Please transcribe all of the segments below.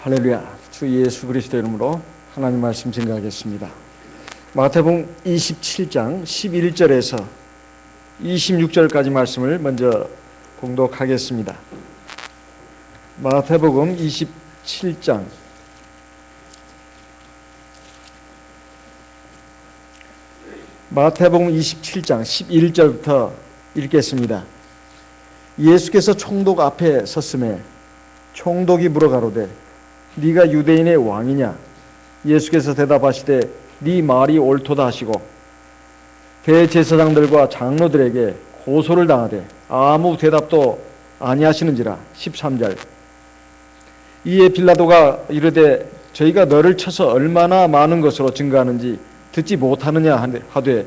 할렐루야. 주 예수 그리스도 이름으로 하나님 말씀 증거하겠습니다. 마태복음 27장 11절에서 26절까지 말씀을 먼저 봉독하겠습니다. 마태복음 27장 11절부터 읽겠습니다. 예수께서 총독 앞에 섰음에 총독이 물어가로되 네가 유대인의 왕이냐? 예수께서 대답하시되 네 말이 옳도다 하시고 대제사장들과 장로들에게 고소를 당하되 아무 대답도 아니하시는지라. 13절. 이에 빌라도가 이르되 저희가 너를 쳐서 얼마나 많은 것으로 증거하는지 듣지 못하느냐 하되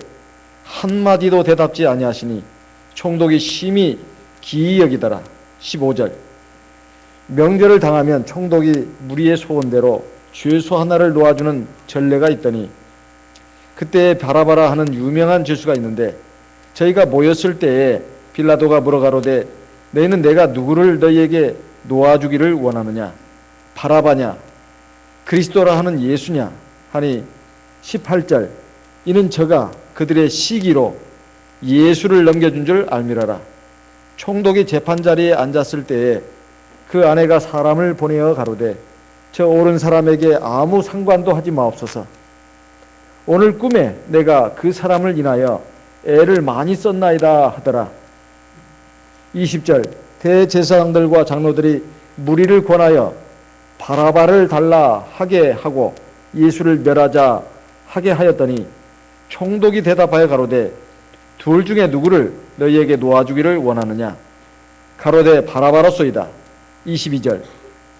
한마디도 대답지 아니하시니 총독이 심히 기이 여기더라. 15절. 명절을 당하면 총독이 무리의 소원대로 죄수 하나를 놓아주는 전례가 있더니 그때 바라바라 하는 유명한 죄수가 있는데 저희가 모였을 때에 빌라도가 물어가로되 너희는 내가 누구를 너희에게 놓아주기를 원하느냐? 바라바냐? 그리스도라 하는 예수냐? 하니 18절. 이는 저가 그들의 시기로 예수를 넘겨준 줄 알미라라. 총독이 재판자리에 앉았을 때에 그 아내가 사람을 보내어 가로되 저 옳은 사람에게 아무 상관도 하지 마옵소서. 오늘 꿈에 내가 그 사람을 인하여 애를 많이 썼나이다 하더라. 20절. 대제사장들과 장로들이 무리를 권하여 바라바를 달라 하게 하고 예수를 멸하자 하게 하였더니 총독이 대답하여 가로되 둘 중에 누구를 너희에게 놓아주기를 원하느냐? 가로되 바라바로소이다. 22절.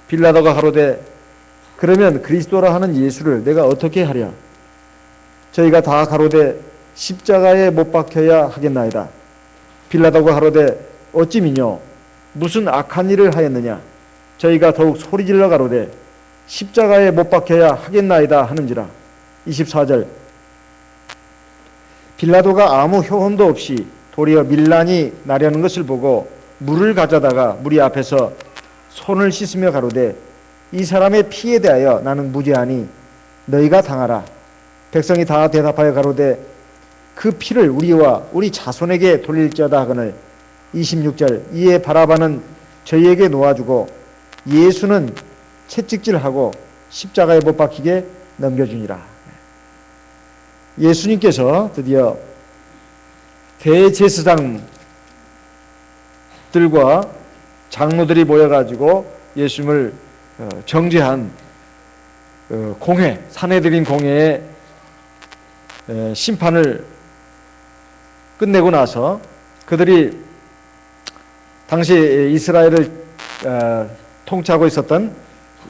빌라도가 가로되 그러면 그리스도라 하는 예수를 내가 어떻게 하랴? 저희가 다 가로되 십자가에 못 박혀야 하겠나이다. 빌라도가 가로되 어찌 미뇨? 무슨 악한 일을 하였느냐? 저희가 더욱 소리질러 가로되 십자가에 못 박혀야 하겠나이다 하는지라. 24절. 빌라도가 아무 효험도 없이 도리어 밀란이 나려는 것을 보고 물을 가져다가 무리 앞에서 손을 씻으며 가로되 이 사람의 피에 대하여 나는 무죄하니 너희가 당하라. 백성이 다 대답하여 가로되 그 피를 우리와 우리 자손에게 돌릴지어다 하거늘. 26절. 이에 바라바는 저희에게 놓아주고 예수는 채찍질하고 십자가에 못 박히게 넘겨주니라. 예수님께서 드디어 대제사장들과 장로들이 모여가지고 예수님을 정죄한 공회, 산헤드린 공회의 심판을 끝내고 나서 그들이 당시 이스라엘을 통치하고 있었던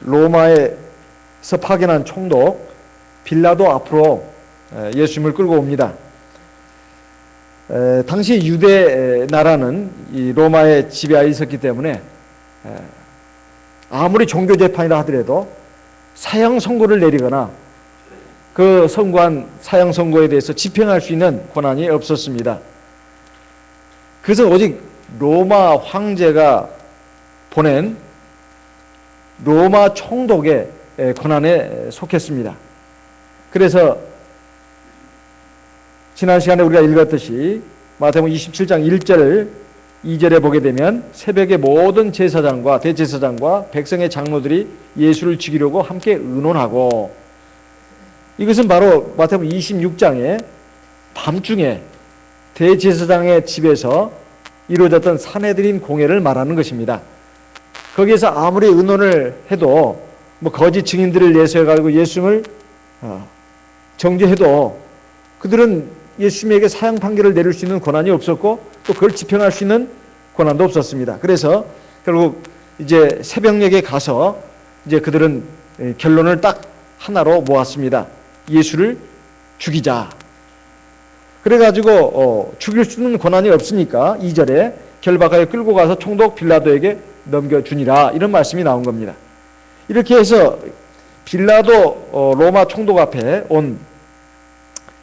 로마에서 파견한 총독 빌라도 앞으로 예수님을 끌고 옵니다. 당시 유대 나라는 이 로마의 지배하에 있었기 때문에 아무리 종교 재판이라 하더라도 사형 선고를 내리거나 그 선고한 사형 선고에 대해서 집행할 수 있는 권한이 없었습니다. 그래서 오직 로마 황제가 보낸 로마 총독의 권한에 속했습니다. 그래서 지난 시간에 우리가 읽었듯이 마태복음 27장 1절 2절에 보게 되면 새벽에 모든 제사장과 대제사장과 백성의 장로들이 예수를 죽이려고 함께 의논하고, 이것은 바로 마태복음 26장에 밤중에 대제사장의 집에서 이루어졌던 산헤드린 공회를 말하는 것입니다. 거기에서 아무리 의논을 해도 거짓 증인들을 내세워 가지고 예수님을 정죄해도 그들은 예수님에게 사형 판결을 내릴 수 있는 권한이 없었고 또 그걸 집행할 수 있는 권한도 없었습니다. 그래서 결국 이제 새벽녘에 가서 이제 그들은 결론을 딱 하나로 모았습니다. 예수를 죽이자. 그래가지고 죽일 수 있는 권한이 없으니까 2절에 결박하여 끌고 가서 총독 빌라도에게 넘겨주니라, 이런 말씀이 나온 겁니다. 이렇게 해서 빌라도 로마 총독 앞에 온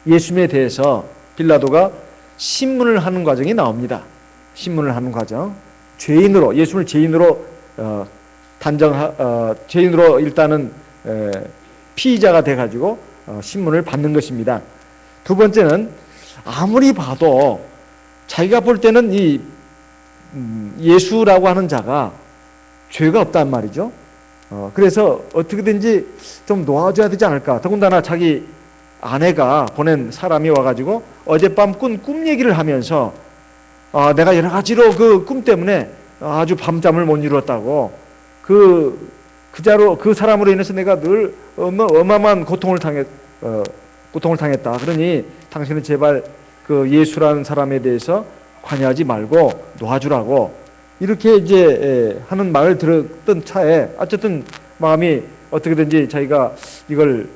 예수님에 대해서 빌라도가 신문을 하는 과정이 나옵니다. 신문을 하는 과정. 죄인으로, 예수님을 죄인으로 죄인으로 일단은 피의자가 돼가지고 신문을 받는 것입니다. 두 번째는 아무리 봐도 자기가 볼 때는 이 예수라고 하는 자가 죄가 없단 말이죠. 그래서 어떻게든지 좀 놓아줘야 되지 않을까. 더군다나 자기 아내가 보낸 사람이 와가지고 어젯밤 꾼 꿈 얘기를 하면서 내가 여러 가지로 그 꿈 때문에 아주 밤잠을 못 이루었다고 그 사람으로 인해서 내가 늘 어마어마한 고통을 당했다. 그러니 당신은 제발 그 예수라는 사람에 대해서 관여하지 말고 놓아주라고 이렇게 이제 하는 말을 들었던 차에 어쨌든 마음이 어떻게든지 자기가 이걸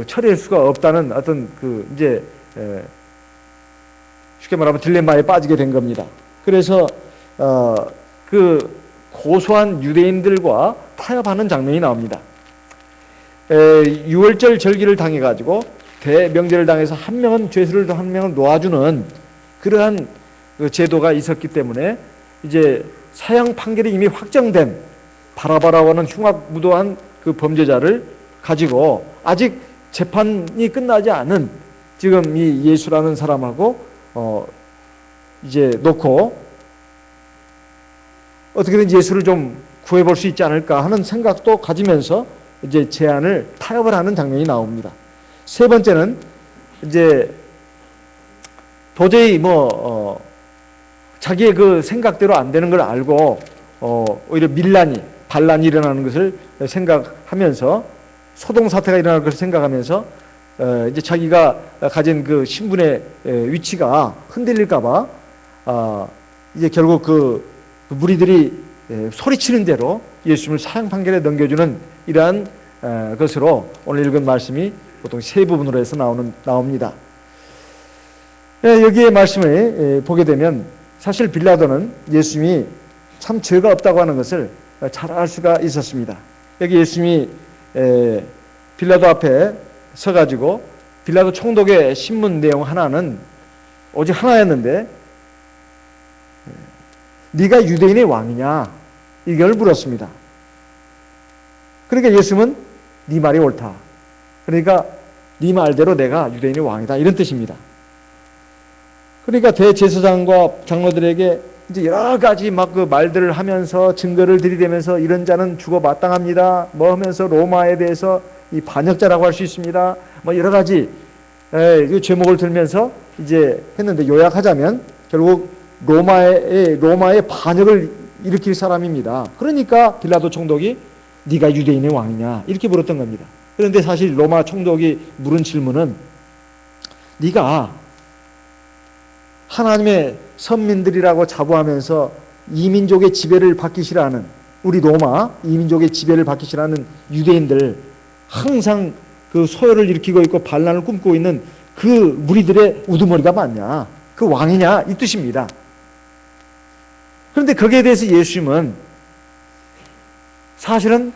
처리할 수가 없다는 어떤 이제 쉽게 말하면 딜레마에 빠지게 된 겁니다. 그래서 고소한 유대인들과 타협하는 장면이 나옵니다. 6월절 절기를 당해가지고 대명절을 당해서 한 명은 죄수를 한 명은 놓아주는 그러한 제도가 있었기 때문에 이제 사형 판결이 이미 확정된 바라바라와는 흉악무도한 그 범죄자를 가지고 아직 재판이 끝나지 않은 지금 이 예수라는 사람하고 이제 놓고 어떻게든 예수를 좀 구해볼 수 있지 않을까 하는 생각도 가지면서 이제 타협을 하는 장면이 나옵니다. 세 번째는 이제 도저히 자기의 그 생각대로 안 되는 걸 알고 오히려 반란이 일어나는 것을 생각하면서 소동 사태가 일어날 것을 생각하면서 이제 자기가 가진 그 신분의 위치가 흔들릴까봐 이제 결국 그 무리들이 소리치는 대로 예수님을 사형 판결에 넘겨주는 이러한 것으로 오늘 읽은 말씀이 보통 세 부분으로 해서 나옵니다. 여기에 말씀을 보게 되면 사실 빌라도는 예수님이 참 죄가 없다고 하는 것을 잘 알 수가 있었습니다. 여기 예수님이 빌라도 앞에 서가지고 빌라도 총독의 신문 내용 하나는 오직 하나였는데 네가 유대인의 왕이냐 이걸 물었습니다. 그러니까 예수님은 네 말이 옳다. 그러니까 네 말대로 내가 유대인의 왕이다 이런 뜻입니다. 그러니까 대제사장과 장로들에게 이제 여러 가지 막 그 말들을 하면서 증거를 들이대면서 이런 자는 죽어 마땅합니다. 뭐 하면서 로마에 대해서 이 반역자라고 할 수 있습니다. 뭐 여러 가지 죄목을 들면서 이제 했는데 요약하자면 결국 로마의 반역을 일으킬 사람입니다. 그러니까 빌라도 총독이 네가 유대인의 왕이냐 이렇게 물었던 겁니다. 그런데 사실 로마 총독이 물은 질문은 네가 하나님의 선민들이라고 자부하면서 이민족의 지배를 받기 싫어하는 우리 로마 이민족의 지배를 받기 싫어하는 유대인들 항상 그 소요를 일으키고 있고 반란을 꿈꾸고 있는 그 무리들의 우두머리가 맞냐 그 왕이냐 이 뜻입니다. 그런데 거기에 대해서 예수님은 사실은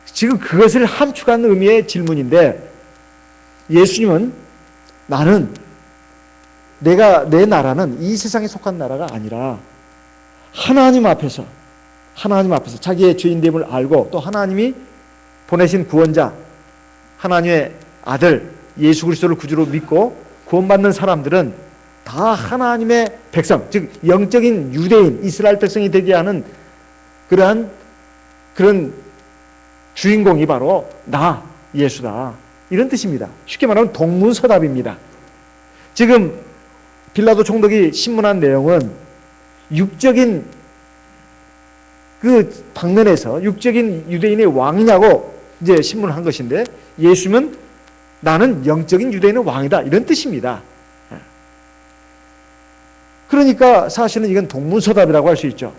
지금 그것을 함축한 의미의 질문인데 예수님은 내 나라는 이 세상에 속한 나라가 아니라 하나님 앞에서 자기의 죄인됨을 알고 또 하나님이 보내신 구원자 하나님의 아들 예수 그리스도를 구주로 믿고 구원받는 사람들은 다 하나님의 백성 즉 영적인 유대인 이스라엘 백성이 되게 하는 그런 주인공이 바로 나 예수다 이런 뜻입니다. 쉽게 말하면 동문서답입니다. 지금 빌라도 총독이 신문한 내용은 육적인 그 방면에서 육적인 유대인의 왕이냐고 이제 신문한 것인데 예수님은 나는 영적인 유대인의 왕이다 이런 뜻입니다. 그러니까 사실은 이건 동문서답이라고 할 수 있죠.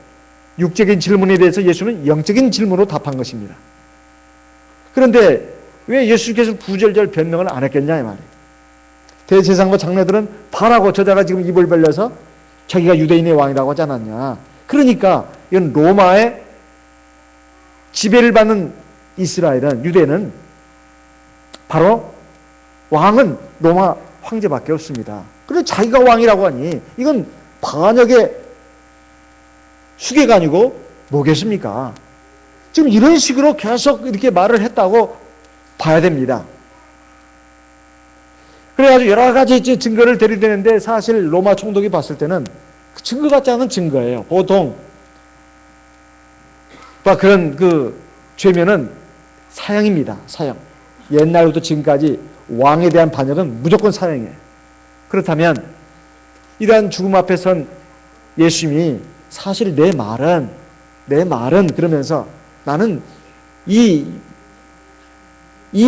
육적인 질문에 대해서 예수는 영적인 질문으로 답한 것입니다. 그런데 왜 예수께서 구절절 변명을 안 했겠냐 이 말이에요. 대제사장과 장로들은 봐라고 저자가 지금 입을 벌려서 자기가 유대인의 왕이라고 하지 않았냐. 그러니까 이건 로마의 지배를 받는 이스라엘은 유대는 바로 왕은 로마 황제밖에 없습니다. 그런데 자기가 왕이라고 하니 이건 반역의 수괴가 아니고 뭐겠습니까? 지금 이런 식으로 계속 이렇게 말을 했다고 봐야 됩니다. 그래가지고 여러 가지 증거를 들이대는데 사실 로마 총독이 봤을 때는 증거 같지 않은 증거예요. 보통 그런 그 죄면은 사형입니다. 사형. 옛날부터 지금까지 왕에 대한 반역은 무조건 사형이에요. 그렇다면 이러한 죽음 앞에 선 예수님이 사실 내 말은 그러면서 나는 이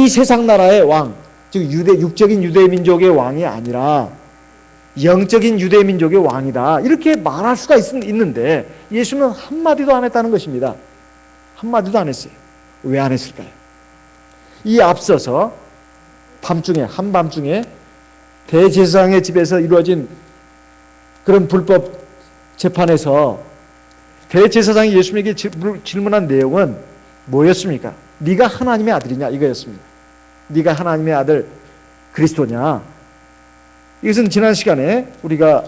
세상 나라의 왕, 즉 육적인 유대 민족의 왕이 아니라 영적인 유대 민족의 왕이다. 이렇게 말할 수가 있는데 예수는 한마디도 안 했다는 것입니다. 한마디도 안 했어요. 왜 안 했을까요? 이 앞서서 한밤중에 대제사장의 집에서 이루어진 그런 불법 재판에서 대제사장이 예수님에게 질문한 내용은 뭐였습니까? 네가 하나님의 아들이냐 이거였습니다. 네가 하나님의 아들 그리스도냐. 이것은 지난 시간에 우리가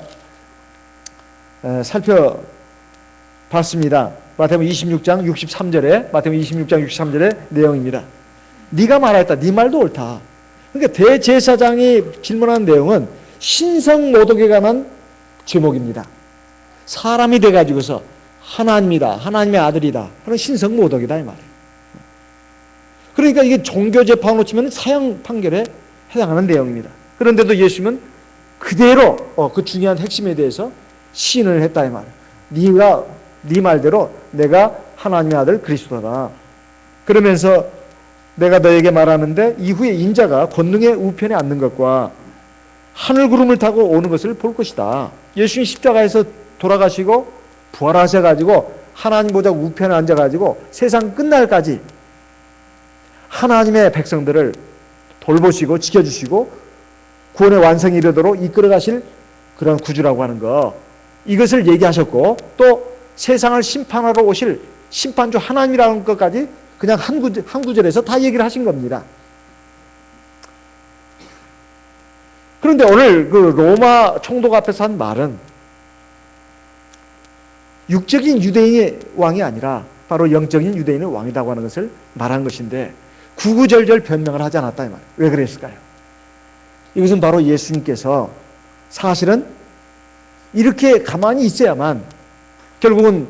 살펴봤습니다. 마태복음 26장 63절에 마태복음 26장 63절의 내용입니다. 네가 말했다. 네 말도 옳다. 그러니까 대제사장이 질문한 내용은 신성모독에 관한 제목입니다. 사람이 돼가지고서 하나님이다, 하나님의 아들이다 하는 신성모독이다 이 말이에요. 그러니까 이게 종교재판으로 치면 사형 판결에 해당하는 내용입니다. 그런데도 예수님은 그대로 그 중요한 핵심에 대해서 시인을 했다 이 말이에요. 네 말대로 내가 하나님의 아들 그리스도다. 그러면서 내가 너에게 말하는데 이후에 인자가 권능의 우편에 앉는 것과 하늘 구름을 타고 오는 것을 볼 것이다. 예수님 십자가에서 돌아가시고 부활하셔가지고 하나님 보좌 우편에 앉아가지고 세상 끝날까지 하나님의 백성들을 돌보시고 지켜주시고 구원의 완성이 이르도록 이끌어가실 그런 구주라고 하는 거, 이것을 얘기하셨고 또 세상을 심판하러 오실 심판주 하나님이라는 것까지 그냥 한 구절에서 다 얘기를 하신 겁니다. 그런데 오늘 그 로마 총독 앞에서 한 말은 육적인 유대인의 왕이 아니라 바로 영적인 유대인의 왕이라고 하는 것을 말한 것인데 구구절절 변명을 하지 않았다 이 말이에요. 왜 그랬을까요? 이것은 바로 예수님께서 사실은 이렇게 가만히 있어야만 결국은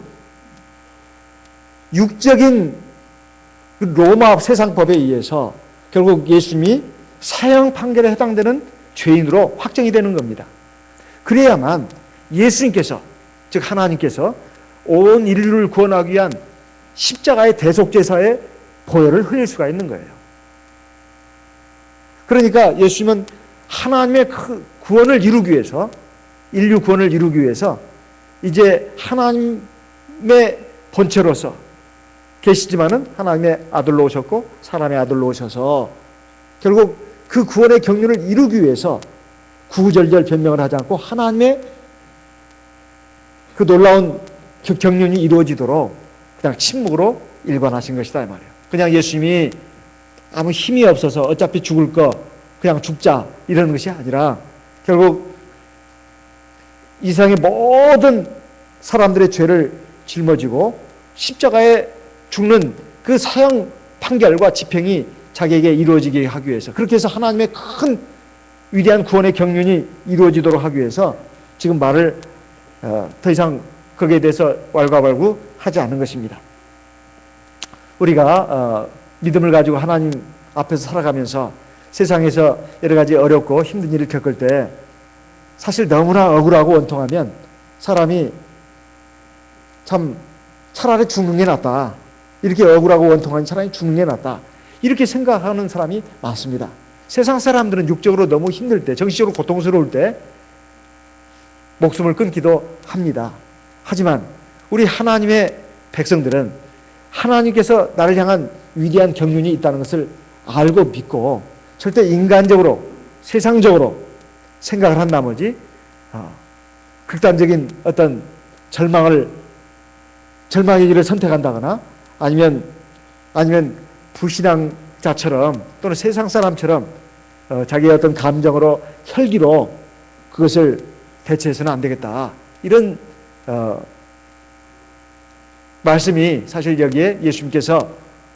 육적인 로마 세상법에 의해서 결국 예수님이 사형 판결에 해당되는 죄인으로 확정이 되는 겁니다. 그래야만 예수님께서, 즉 하나님께서 온 인류를 구원하기 위한 십자가의 대속제사의 보혈을 흘릴 수가 있는 거예요. 그러니까 예수님은 하나님의 구원을 이루기 위해서, 인류 구원을 이루기 위해서 이제 하나님의 본체로서 계시지만은 하나님의 아들로 오셨고 사람의 아들로 오셔서 결국 그 구원의 경륜을 이루기 위해서 구구절절 변명을 하지 않고 하나님의 그 놀라운 경륜이 이루어지도록 그냥 침묵으로 일관하신 것이다 이 말이에요. 그냥 예수님이 아무 힘이 없어서 어차피 죽을 거 그냥 죽자 이러는 것이 아니라 결국 이 세상의 모든 사람들의 죄를 짊어지고 십자가에 죽는 그 사형 판결과 집행이 자기에게 이루어지게 하기 위해서, 그렇게 해서 하나님의 큰 위대한 구원의 경륜이 이루어지도록 하기 위해서 지금 말을 더 이상 거기에 대해서 왈가왈부 하지 않는 것입니다. 우리가 믿음을 가지고 하나님 앞에서 살아가면서 세상에서 여러 가지 어렵고 힘든 일을 겪을 때 사실 너무나 억울하고 원통하면 사람이 참 차라리 죽는 게 낫다, 이렇게 억울하고 원통하니 차라리 죽는 게 낫다 이렇게 생각하는 사람이 많습니다. 세상 사람들은 육적으로 너무 힘들 때, 정신적으로 고통스러울 때 목숨을 끊기도 합니다. 하지만 우리 하나님의 백성들은 하나님께서 나를 향한 위대한 경륜이 있다는 것을 알고 믿고 절대 인간적으로 세상적으로 생각을 한 나머지 극단적인 어떤 절망의 길을 선택한다거나 아니면 불신앙자처럼 또는 세상 사람처럼 자기의 어떤 감정으로 혈기로 그것을 대체해서는 안 되겠다, 이런 말씀이 사실 여기에 예수님께서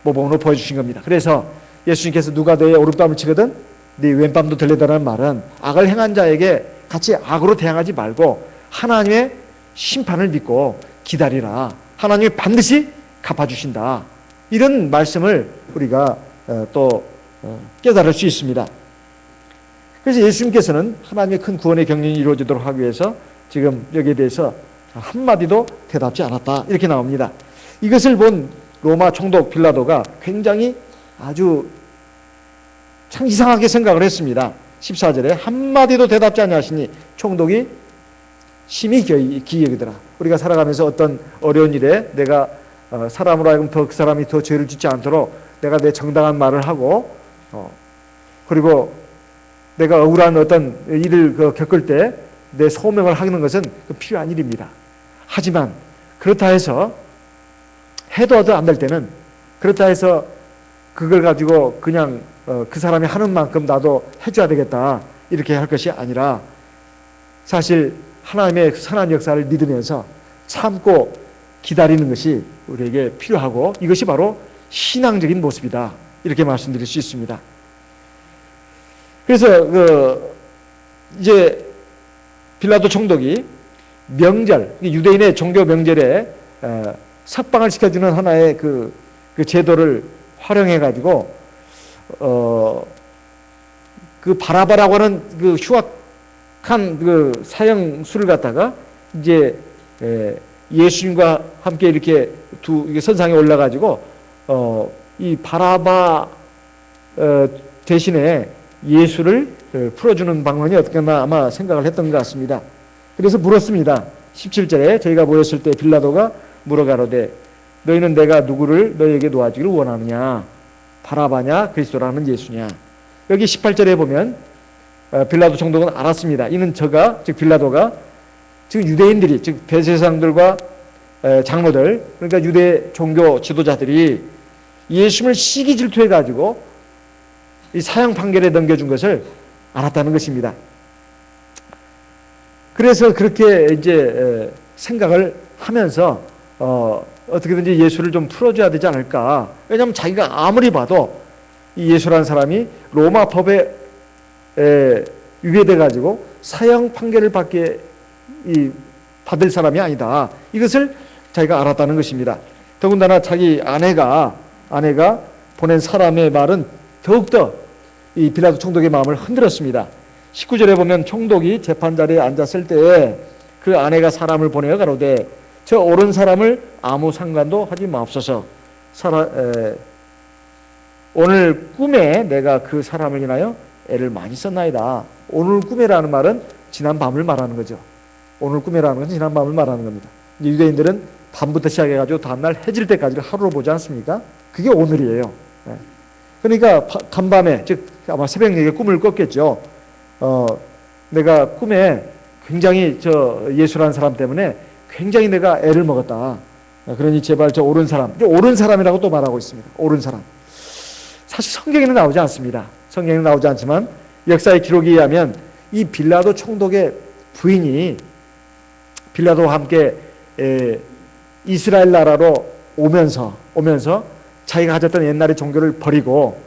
모범으로 보여주신 겁니다. 그래서 예수님께서 누가 너의 오른뺨을 치거든 네 왼뺨도 들려달라는 말은 악을 행한 자에게 같이 악으로 대항하지 말고 하나님의 심판을 믿고 기다리라. 하나님이 반드시 갚아주신다. 이런 말씀을 우리가 또 깨달을 수 있습니다. 그래서 예수님께서는 하나님의 큰 구원의 경륜이 이루어지도록 하기 위해서 지금 여기에 대해서 한마디도 대답지 않았다. 이렇게 나옵니다. 이것을 본 로마 총독 빌라도가 굉장히 아주 참 이상하게 생각을 했습니다. 14절에 한마디도 대답지 아니하시니 총독이 심히 기이 여기더라. 우리가 살아가면서 어떤 어려운 일에 내가 사람으로 하여금 그 사람이 더 죄를 짓지 않도록 내가 내 정당한 말을 하고 그리고 내가 억울한 어떤 일을 겪을 때 내 소명을 하는 것은 필요한 일입니다. 하지만 그렇다 해서 해도 안 될 때는 그렇다 해서 그걸 가지고 그냥 그 사람이 하는 만큼 나도 해줘야 되겠다 이렇게 할 것이 아니라 사실 하나님의 선한 역사를 믿으면서 참고 기다리는 것이 우리에게 필요하고 이것이 바로 신앙적인 모습이다 이렇게 말씀드릴 수 있습니다. 그래서 이제 빌라도 총독이 명절 유대인의 종교 명절에 석방을 시켜주는 하나의 그 제도를 활용해 가지고 그 바라바라고 하는 그 흉악한 그 사형수를 갖다가 이제 예수님과 함께 이렇게 이게 선상에 올라가지고 이 바라바 대신에 예수를 풀어주는 방법이 어떻게나 아마 생각을 했던 것 같습니다. 그래서 물었습니다. 17절에 저희가 모였을 때 빌라도가 물어가로되 너희는 내가 누구를 너희에게 놓아주기를 원하느냐 바라바냐 그리스도라는 예수냐. 여기 18절에 보면 빌라도 총독은 알았습니다. 이는 저가 즉 빌라도가 즉 유대인들이 즉 대제사장들과 장로들 그러니까 유대 종교 지도자들이 예수님을 시기 질투해 가지고 이 사형 판결에 넘겨준 것을 알았다는 것입니다. 그래서 그렇게 이제 생각을 하면서 어떻게든지 예수를 좀 풀어줘야 되지 않을까. 왜냐하면 자기가 아무리 봐도 이 예수라는 사람이 로마 법에 위배돼 가지고 사형 판결을 받을 사람이 아니다. 이것을 자기가 알았다는 것입니다. 더군다나 자기 아내가 보낸 사람의 말은 더욱더 이 빌라도 총독의 마음을 흔들었습니다. 19절에 보면 총독이 재판 자리에 앉았을 때에 그 아내가 사람을 보내어 가로되 저 옳은 사람을 아무 상관도 하지 마옵소서. 오늘 꿈에 내가 그 사람을 인하여 애를 많이 썼나이다. 오늘 꿈에라는 말은 지난 밤을 말하는 거죠. 오늘 꿈에라는 것은 지난 밤을 말하는 겁니다. 유대인들은 밤부터 시작해가지고 다음날 해질 때까지를 하루로 보지 않습니까? 그게 오늘이에요. 그러니까 간밤에 즉 아마 새벽녘에 꿈을 꿨겠죠. 내가 꿈에 굉장히 예수라는 사람 때문에 굉장히 내가 애를 먹었다. 그러니 제발 저 옳은 사람이라고 또 말하고 있습니다. 옳은 사람. 사실 성경에는 나오지 않습니다. 성경에는 나오지 않지만 역사의 기록에 의하면 이 빌라도 총독의 부인이 빌라도와 함께 이스라엘 나라로 오면서 자기가 가졌던 옛날의 종교를 버리고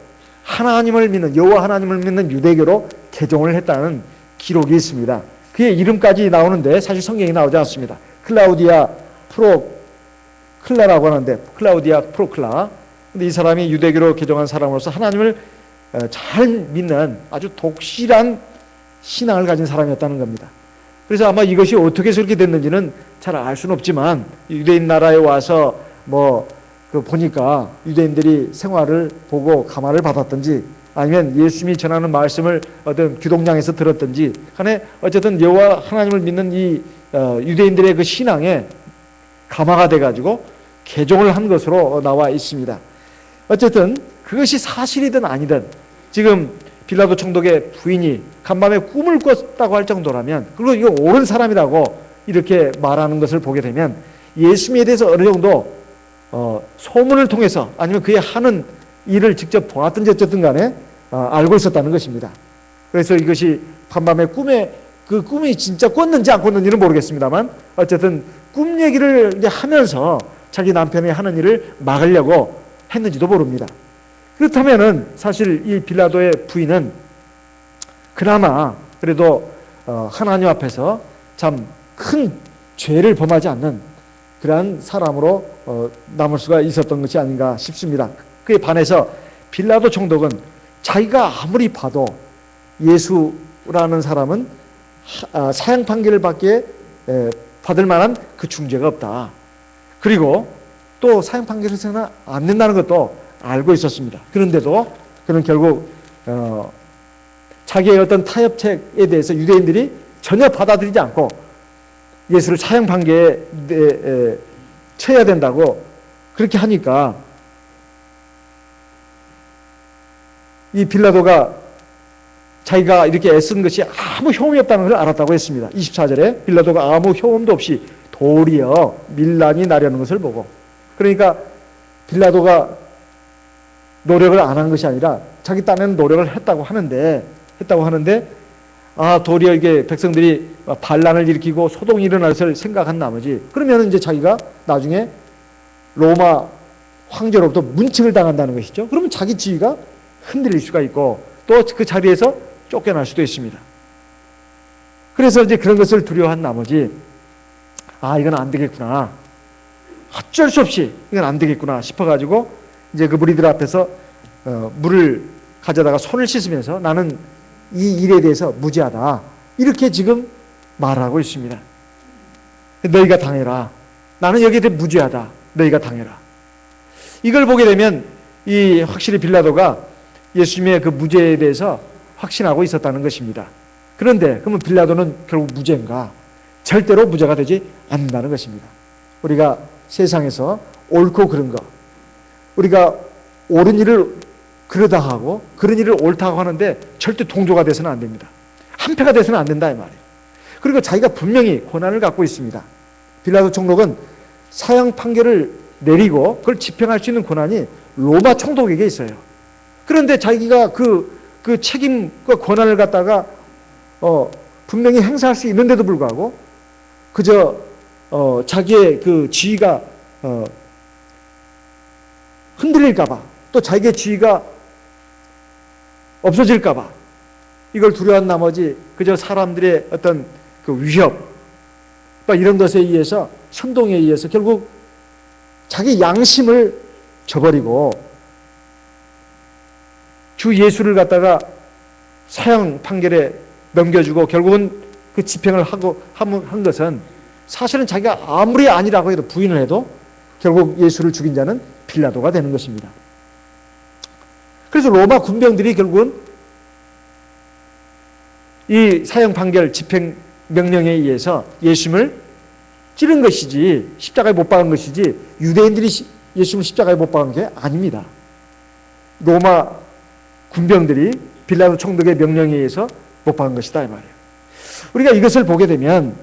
하나님을 믿는 여호와 하나님을 믿는 유대교로 개종을 했다는 기록이 있습니다. 그의 이름까지 나오는데 사실 성경에 나오지 않습니다. 클라우디아 프로클라라고 하는데 클라우디아 프로클라. 근데 이 사람이 유대교로 개종한 사람으로서 하나님을 잘 믿는 아주 독실한 신앙을 가진 사람이었다는 겁니다. 그래서 아마 이것이 어떻게 그렇게 됐는지는 잘 알 수는 없지만 유대인 나라에 와서 보니까 유대인들이 생활을 보고 감화를 받았든지 아니면 예수님이 전하는 말씀을 어떤 규동량에서 들었든지 간에 어쨌든 여호와 하나님을 믿는 이 유대인들의 그 신앙에 감화가 돼가지고 개종을 한 것으로 나와 있습니다. 어쨌든 그것이 사실이든 아니든 지금 빌라도 총독의 부인이 간밤에 꿈을 꿨다고 할 정도라면 그리고 이거 옳은 사람이라고 이렇게 말하는 것을 보게 되면 예수님에 대해서 어느 정도 소문을 통해서 아니면 그의 하는 일을 직접 보았든지 어쨌든 간에 알고 있었다는 것입니다. 그래서 이것이 간밤에 그 꿈이 진짜 꿨는지 안 꿨는지는 모르겠습니다만 어쨌든 꿈 얘기를 이제 하면서 자기 남편이 하는 일을 막으려고 했는지도 모릅니다. 그렇다면은 사실 이 빌라도의 부인은 그나마 그래도 하나님 앞에서 참 큰 죄를 범하지 않는 그러한 사람으로 남을 수가 있었던 것이 아닌가 싶습니다. 그에 반해서 빌라도 총독은 자기가 아무리 봐도 예수라는 사람은 사형 판결을 받을 만한 그 중죄가 없다. 그리고 또 사형 판결을 쓰면 안 된다는 것도 알고 있었습니다. 그런데도 그는 결국 자기의 어떤 타협책에 대해서 유대인들이 전혀 받아들이지 않고 예수를 사형 판결에 쳐야 된다고 그렇게 하니까 이 빌라도가 자기가 이렇게 애쓴 것이 아무 효험이 없다는 걸 알았다고 했습니다. 24절에 빌라도가 아무 효험도 없이 도리어 밀란이 나려는 것을 보고, 그러니까 빌라도가 노력을 안 한 것이 아니라 자기 딴에는 노력을 했다고 하는데 도리어 이게 백성들이 반란을 일으키고 소동이 일어날 것을 생각한 나머지, 그러면 이제 자기가 나중에 로마 황제로부터 문책을 당한다는 것이죠. 그러면 자기 지위가 흔들릴 수가 있고 또 그 자리에서 쫓겨날 수도 있습니다. 그래서 이제 그런 것을 두려워한 나머지 이건 안 되겠구나, 어쩔 수 없이 이건 안 되겠구나 싶어가지고 이제 그 무리들 앞에서 물을 가져다가 손을 씻으면서 나는 이 일에 대해서 무죄하다, 이렇게 지금 말하고 있습니다. 너희가 당해라. 나는 여기에 대해 무죄하다. 너희가 당해라. 이걸 보게 되면 이 확실히 빌라도가 예수님의 그 무죄에 대해서 확신하고 있었다는 것입니다. 그런데 그러면 빌라도는 결국 무죄인가? 절대로 무죄가 되지 않는다는 것입니다. 우리가 세상에서 옳고 그른 거, 우리가 옳은 일을 그러다 하고 그런 일을 옳다고 하는데 절대 동조가 돼서는 안 됩니다. 한패가 돼서는 안 된다 이 말이에요. 그리고 자기가 분명히 권한을 갖고 있습니다. 빌라도 총독은 사형 판결을 내리고 그걸 집행할 수 있는 권한이 로마 총독에게 있어요. 그런데 자기가 그 책임과 권한을 갖다가 분명히 행사할 수 있는데도 불구하고 그저 자기의 그 지위가 흔들릴까봐, 또 자기의 지위가 없어질까봐 이걸 두려워한 나머지 그저 사람들의 어떤 그 위협, 이런 것에 의해서, 선동에 의해서 결국 자기 양심을 저버리고 주 예수를 갖다가 사형 판결에 넘겨주고 결국은 그 집행을 한 것은 사실은 자기가 아무리 아니라고 해도 부인을 해도 결국 예수를 죽인 자는 빌라도가 되는 것입니다. 그래서 로마 군병들이 결국은 이 사형 판결 집행 명령에 의해서 예수님을 찌른 것이지, 십자가에 못 박은 것이지, 유대인들이 예수님을 십자가에 못 박은 게 아닙니다. 로마 군병들이 빌라도 총독의 명령에 의해서 못 박은 것이다 이 말이에요. 우리가 이것을 보게 되면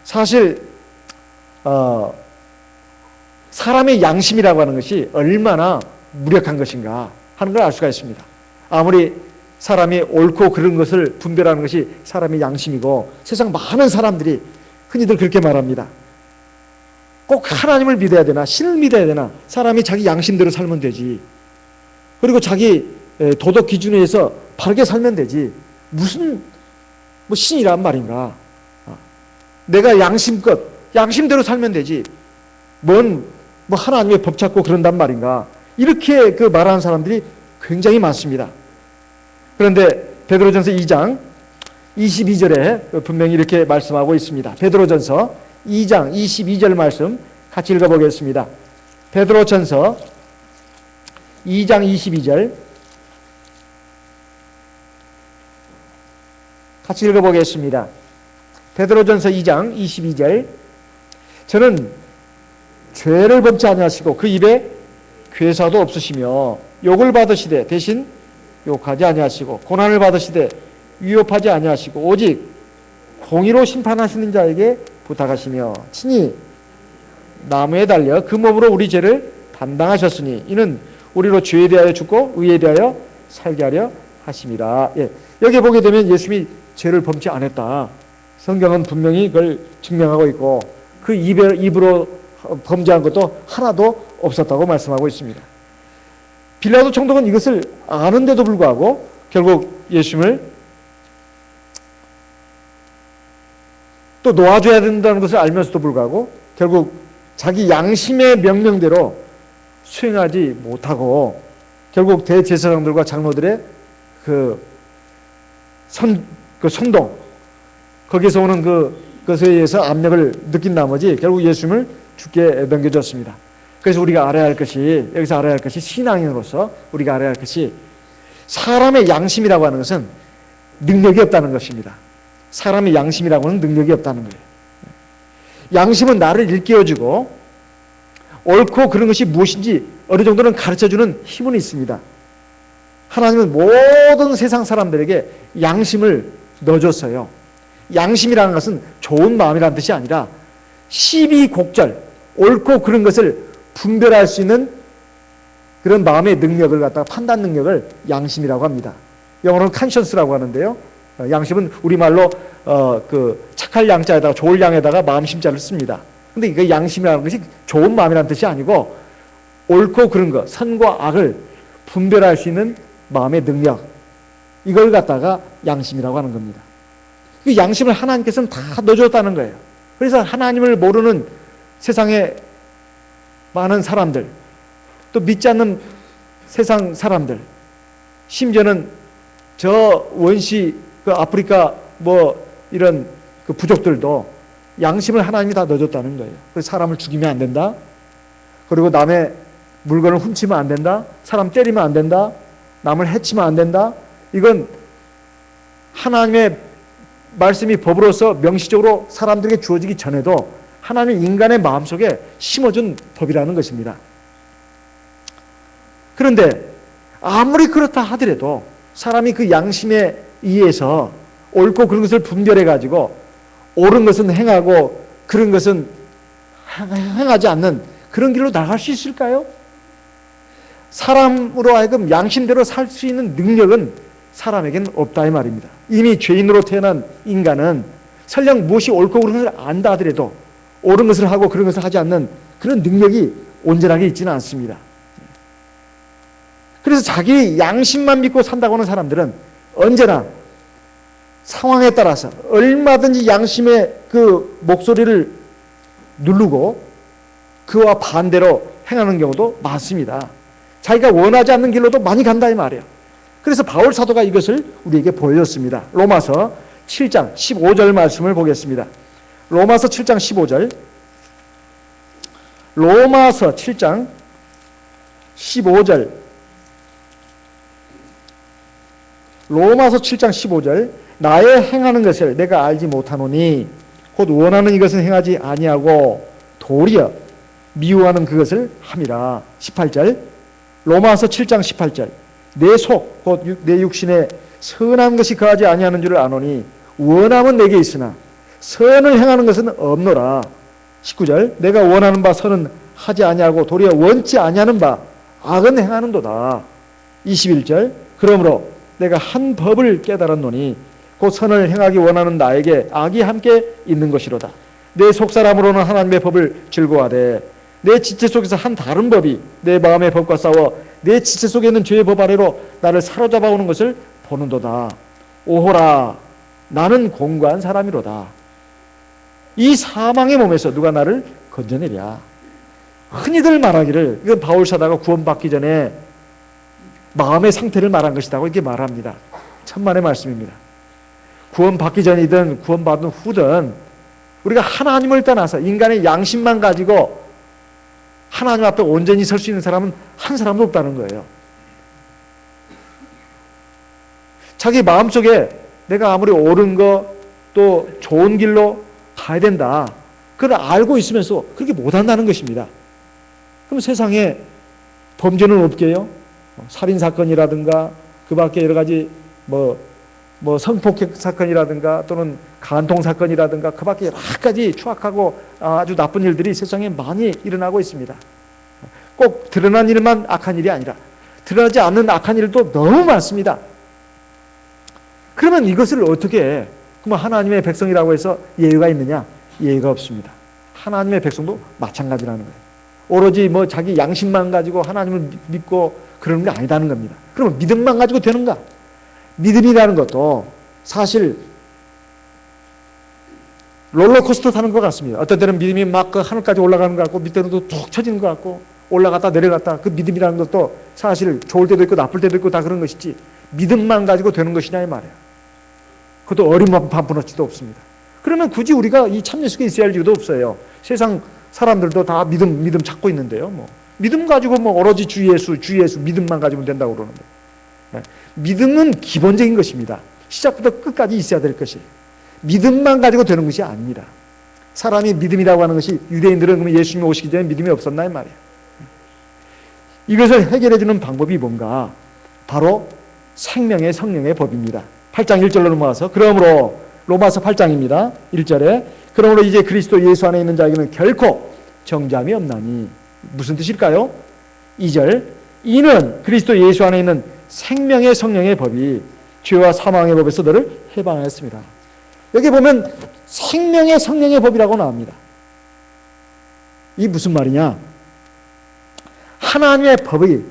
사실 사람의 양심이라고 하는 것이 얼마나 무력한 것인가 하는 걸 알 수가 있습니다. 아무리 사람이 옳고 그른 것을 분별하는 것이 사람의 양심이고, 세상 많은 사람들이 흔히들 그렇게 말합니다. 꼭 하나님을 믿어야 되나, 신을 믿어야 되나, 사람이 자기 양심대로 살면 되지, 그리고 자기 도덕 기준에 의해서 바르게 살면 되지, 무슨 신이란 말인가, 내가 양심껏 양심대로 살면 되지, 하나님의 법 찾고 그런단 말인가, 이렇게 그 말하는 사람들이 굉장히 많습니다. 그런데 베드로전서 2장 22절에 분명히 이렇게 말씀하고 있습니다. 베드로전서 2장 22절 말씀 같이 읽어보겠습니다. 베드로전서 2장 22절 같이 읽어보겠습니다. 베드로전서 2장 22절 저는 죄를 범치 아니하시고 그 입에 괴사도 없으시며 욕을 받으시되 대신 욕하지 아니하시고 고난을 받으시되 위협하지 아니하시고 오직 공의로 심판하시는 자에게 부탁하시며 친히 나무에 달려 그 몸으로 우리 죄를 담당하셨으니 이는 우리로 죄에 대하여 죽고 의에 대하여 살게 하려 하심이라. 여기 보게 되면 예수님이 죄를 범치 않았다, 성경은 분명히 그걸 증명하고 있고, 그 입으로 범죄한 것도 하나도 없었다고 말씀하고 있습니다. 빌라도 총독은 이것을 아는데도 불구하고 결국 예수님을 또 놓아줘야 된다는 것을 알면서도 불구하고 결국 자기 양심의 명령대로 수행하지 못하고 결국 대제사장들과 장로들의 그 선동, 거기서 오는 그것에 의해서 압력을 느낀 나머지 결국 예수님을 죽게 넘겨줬습니다. 그래서 우리가 알아야 할 것이, 여기서 알아야 할 것이, 신앙인으로서 우리가 알아야 할 것이, 사람의 양심이라고 하는 것은 능력이 없다는 것입니다. 사람의 양심이라고 하는 능력이 없다는 거예요. 양심은 나를 일깨워주고 옳고 그런 것이 무엇인지 어느 정도는 가르쳐주는 힘은 있습니다. 하나님은 모든 세상 사람들에게 양심을 넣어줬어요. 양심이라는 것은 좋은 마음이라는 뜻이 아니라 시비곡절, 옳고 그런 것을 분별할 수 있는 그런 마음의 능력을 갖다가 판단 능력을 양심이라고 합니다. 영어로는 conscience라고 하는데요. 양심은 우리말로 그 착할 양자에다가 좋을 양에다가 마음심자를 씁니다. 근데 이거 양심이라는 것이 좋은 마음이라는 뜻이 아니고 옳고 그런 것, 선과 악을 분별할 수 있는 마음의 능력, 이걸 갖다가 양심이라고 하는 겁니다. 그 양심을 하나님께서는 다 넣어줬다는 거예요. 그래서 하나님을 모르는 세상에 많은 사람들, 또 믿지 않는 세상 사람들, 심지어는 저 원시 그 아프리카 뭐 이런 그 부족들도 양심을 하나님이 다 넣어줬다는 거예요. 그래서 사람을 죽이면 안 된다. 그리고 남의 물건을 훔치면 안 된다. 사람 때리면 안 된다. 남을 해치면 안 된다. 이건 하나님의 말씀이 법으로서 명시적으로 사람들에게 주어지기 전에도 하나님 인간의 마음속에 심어준 법이라는 것입니다. 그런데 아무리 그렇다 하더라도 사람이 그 양심에 의해서 옳고 그런 것을 분별해가지고 옳은 것은 행하고 그런 것은 행하지 않는 그런 길로 나갈 수 있을까요? 사람으로 하여금 양심대로 살 수 있는 능력은 사람에게는 없다 이 말입니다. 이미 죄인으로 태어난 인간은 설령 무엇이 옳고 그런 것을 안다 하더라도 옳은 것을 하고 그런 것을 하지 않는 그런 능력이 온전하게 있지는 않습니다. 그래서 자기 양심만 믿고 산다고 하는 사람들은 언제나 상황에 따라서 얼마든지 양심의 그 목소리를 누르고 그와 반대로 행하는 경우도 많습니다. 자기가 원하지 않는 길로도 많이 간다 이 말이에요. 그래서 바울 사도가 이것을 우리에게 보여줬습니다. 로마서 7장 15절 말씀을 보겠습니다. 로마서 7장 15절. 로마서 7장 15절. 로마서 7장 15절. 나의 행하는 것을 내가 알지 못하노니 곧 원하는 이것은 행하지 아니하고 도리어 미워하는 그것을 함이라. 18절. 로마서 7장 18절. 내 속 곧 내 육신에 선한 것이 거하지 아니하는 줄을 아노니 원함은 내게 있으나 선을 행하는 것은 없노라. 19절. 내가 원하는 바 선은 하지 아니하고 도리어 원치 아니하는 바 악은 행하는도다. 21절. 그러므로 내가 한 법을 깨달았노니 곧 선을 행하기 원하는 나에게 악이 함께 있는 것이로다. 내 속사람으로는 하나님의 법을 즐거워하되 내 지체 속에서 한 다른 법이 내 마음의 법과 싸워 내 지체 속에 있는 죄의 법 아래로 나를 사로잡아 오는 것을 보는도다. 오호라 나는 공고한 사람이로다. 이 사망의 몸에서 누가 나를 건져내랴. 흔히들 말하기를, 이건 바울 사도가 구원받기 전에 마음의 상태를 말한 것이라고 이렇게 말합니다. 천만의 말씀입니다. 구원받기 전이든 구원받은 후든 우리가 하나님을 떠나서 인간의 양심만 가지고 하나님 앞에 온전히 설 수 있는 사람은 한 사람도 없다는 거예요. 자기 마음속에 내가 아무리 옳은 거 또 좋은 길로 가야 된다, 그걸 알고 있으면서 그렇게 못한다는 것입니다. 그럼 세상에 범죄는 없게요? 살인사건이라든가 그 밖에 여러 가지 뭐 성폭행 사건이라든가 또는 간통 사건이라든가 그 밖에 여러 가지 추악하고 아주 나쁜 일들이 세상에 많이 일어나고 있습니다. 꼭 드러난 일만 악한 일이 아니라 드러나지 않는 악한 일도 너무 많습니다. 그러면 이것을 어떻게 해? 그럼 하나님의 백성이라고 해서 예외가 있느냐? 예외가 없습니다. 하나님의 백성도 마찬가지라는 거예요. 오로지 뭐 자기 양심만 가지고 하나님을 믿고 그러는 게 아니다는 겁니다. 그러면 믿음만 가지고 되는가? 믿음이라는 것도 사실 롤러코스터 타는 것 같습니다. 어떤 때는 믿음이 막 그 하늘까지 올라가는 것 같고 밑에는 또 툭 쳐지는 것 같고 올라갔다 내려갔다. 그 믿음이라는 것도 사실 좋을 때도 있고 나쁠 때도 있고 다 그런 것이지 믿음만 가지고 되는 것이냐 이 말이에요. 그것도 어림없는 반푼어치도 없습니다. 그러면 굳이 우리가 이 참예수에 있어야 할 이유도 없어요. 세상 사람들도 다 믿음 찾고 있는데요. 뭐 믿음 가지고 뭐 오로지 주 예수 믿음만 가지면 된다고 그러는데 믿음은 기본적인 것입니다. 시작부터 끝까지 있어야 될 것이 믿음만 가지고 되는 것이 아닙니다. 사람이 믿음이라고 하는 것이 유대인들은 그러면 예수님이 오시기 전에 믿음이 없었나 이 말이에요. 이것을 해결해 주는 방법이 뭔가? 바로 생명의 성령의 법입니다. 8장 1절로 넘어가서 그러므로 로마서 8장입니다. 1절에 그러므로 이제 그리스도 예수 안에 있는 자에게는 결코 정죄함이 없나니 무슨 뜻일까요? 2절 이는 그리스도 예수 안에 있는 생명의 성령의 법이 죄와 사망의 법에서 너를 해방하였습니다. 여기 보면 생명의 성령의 법이라고 나옵니다. 이게 무슨 말이냐? 하나님의 법이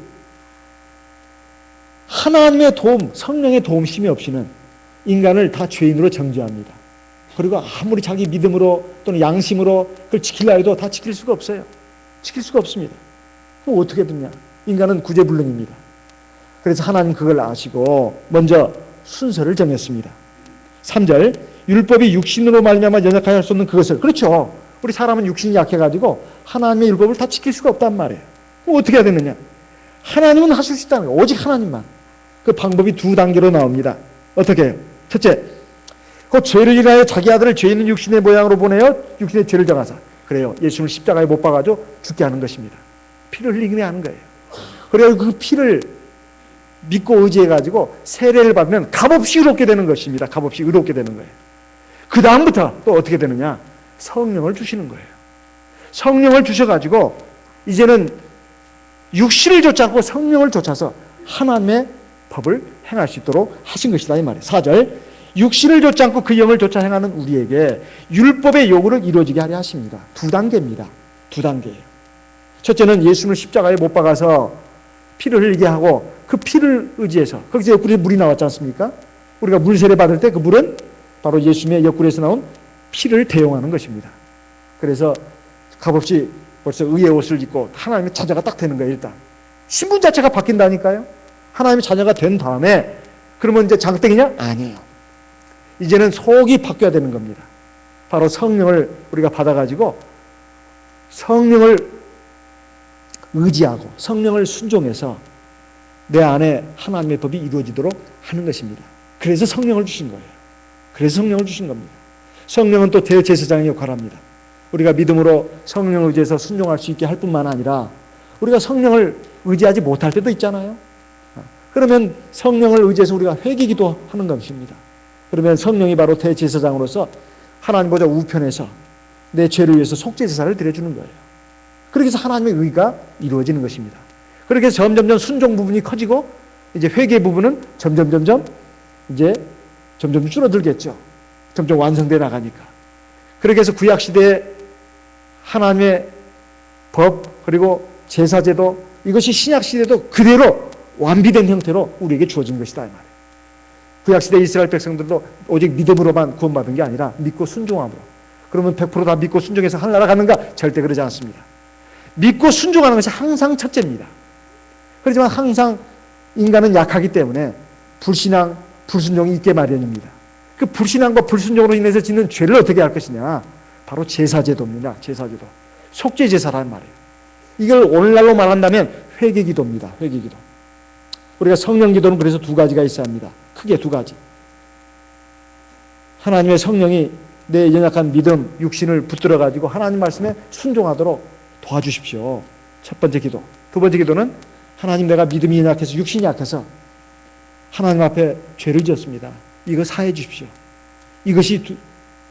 하나님의 도움, 성령의 도움심이 없이는 인간을 다 죄인으로 정죄합니다. 그리고 아무리 자기 믿음으로 또는 양심으로 그걸 지키려 해도 다 지킬 수가 없어요. 지킬 수가 없습니다. 그럼 어떻게 되냐? 인간은 구제불능입니다. 그래서 하나님 그걸 아시고 먼저 순서를 정했습니다. 3절 율법이 육신으로 말미암아 연약하게 할 수 없는 그것을 그렇죠. 우리 사람은 육신이 약해가지고 하나님의 율법을 다 지킬 수가 없단 말이에요. 그럼 어떻게 해야 되느냐? 하나님은 하실 수 있다는 거예요. 오직 하나님만. 그 방법이 두 단계로 나옵니다. 어떻게 해요? 첫째, 그 죄를 인하여 자기 아들을 죄 있는 육신의 모양으로 보내어 육신의 죄를 정하사 그래요. 예수님을 십자가에 못 박아줘 죽게 하는 것입니다. 피를 흘리게 하는 거예요. 그래서 그 피를 믿고 의지해가지고 세례를 받으면 값없이 의롭게 되는 것입니다. 값없이 의롭게 되는 거예요. 그 다음부터 또 어떻게 되느냐? 성령을 주시는 거예요. 성령을 주셔가지고 이제는 육신을 좇지 않고 성령을 좇아서 하나님의 법을 행할 수 있도록 하신 것이다 이 말이에요. 4절 육신을 좇지 않고 그 영을 좇아 행하는 우리에게 율법의 요구를 이루어지게 하려 하십니다. 두 단계입니다. 두 단계예요. 첫째는 예수님을 십자가에 못 박아서 피를 흘리게 하고 그 피를 의지해서 거기서 옆구리에 물이 나왔지 않습니까? 우리가 물 세례 받을 때 그 물은 바로 예수님의 옆구리에서 나온 피를 대용하는 것입니다. 그래서 값없이 벌써 의의 옷을 입고 하나님의 자녀가 딱 되는 거예요. 일단 신분 자체가 바뀐다니까요. 하나님의 자녀가 된 다음에 그러면 이제 장땡이냐? 아니에요. 이제는 속이 바뀌어야 되는 겁니다. 바로 성령을 우리가 받아가지고 성령을 의지하고 성령을 순종해서 내 안에 하나님의 법이 이루어지도록 하는 것입니다. 그래서 성령을 주신 거예요. 그래서 성령을 주신 겁니다. 성령은 또 대제사장의 역할을 합니다. 우리가 믿음으로 성령을 의지해서 순종할 수 있게 할 뿐만 아니라 우리가 성령을 의지하지 못할 때도 있잖아요. 그러면 성령을 의지해서 우리가 회개기도 하는 것입니다. 그러면 성령이 바로 대제사장으로서 하나님 보좌 우편에서 내 죄를 위해서 속죄제사를 드려주는 거예요. 그렇게 해서 하나님의 의가 이루어지는 것입니다. 그렇게 해서 점점점 순종 부분이 커지고 이제 회개 부분은 점점 줄어들겠죠. 점점 완성돼 나가니까. 그렇게 해서 구약시대에 하나님의 법 그리고 제사제도 이것이 신약시대도 그대로 완비된 형태로 우리에게 주어진 것이다 이 말이에요. 구약시대 이스라엘 백성들도 오직 믿음으로만 구원받은 게 아니라 믿고 순종함으로. 그러면 100% 다 믿고 순종해서 하늘나라 가는가? 절대 그러지 않습니다. 믿고 순종하는 것이 항상 첫째입니다. 그렇지만 항상 인간은 약하기 때문에 불신앙, 불순종이 있게 마련입니다. 그 불신앙과 불순종으로 인해서 짓는 죄를 어떻게 할 것이냐? 바로 제사제도입니다. 제사제도. 속죄제사라는 말이에요. 이걸 오늘날로 말한다면 회개기도입니다. 회개기도. 우리가 성령기도는 그래서 두 가지가 있어야 합니다. 크게 두 가지. 하나님의 성령이 내 연약한 믿음, 육신을 붙들어가지고 하나님 말씀에 순종하도록 도와주십시오. 첫 번째 기도. 두 번째 기도는 하나님 내가 믿음이 약해서 육신이 약해서 하나님 앞에 죄를 지었습니다. 이거 사해 주십시오. 이것이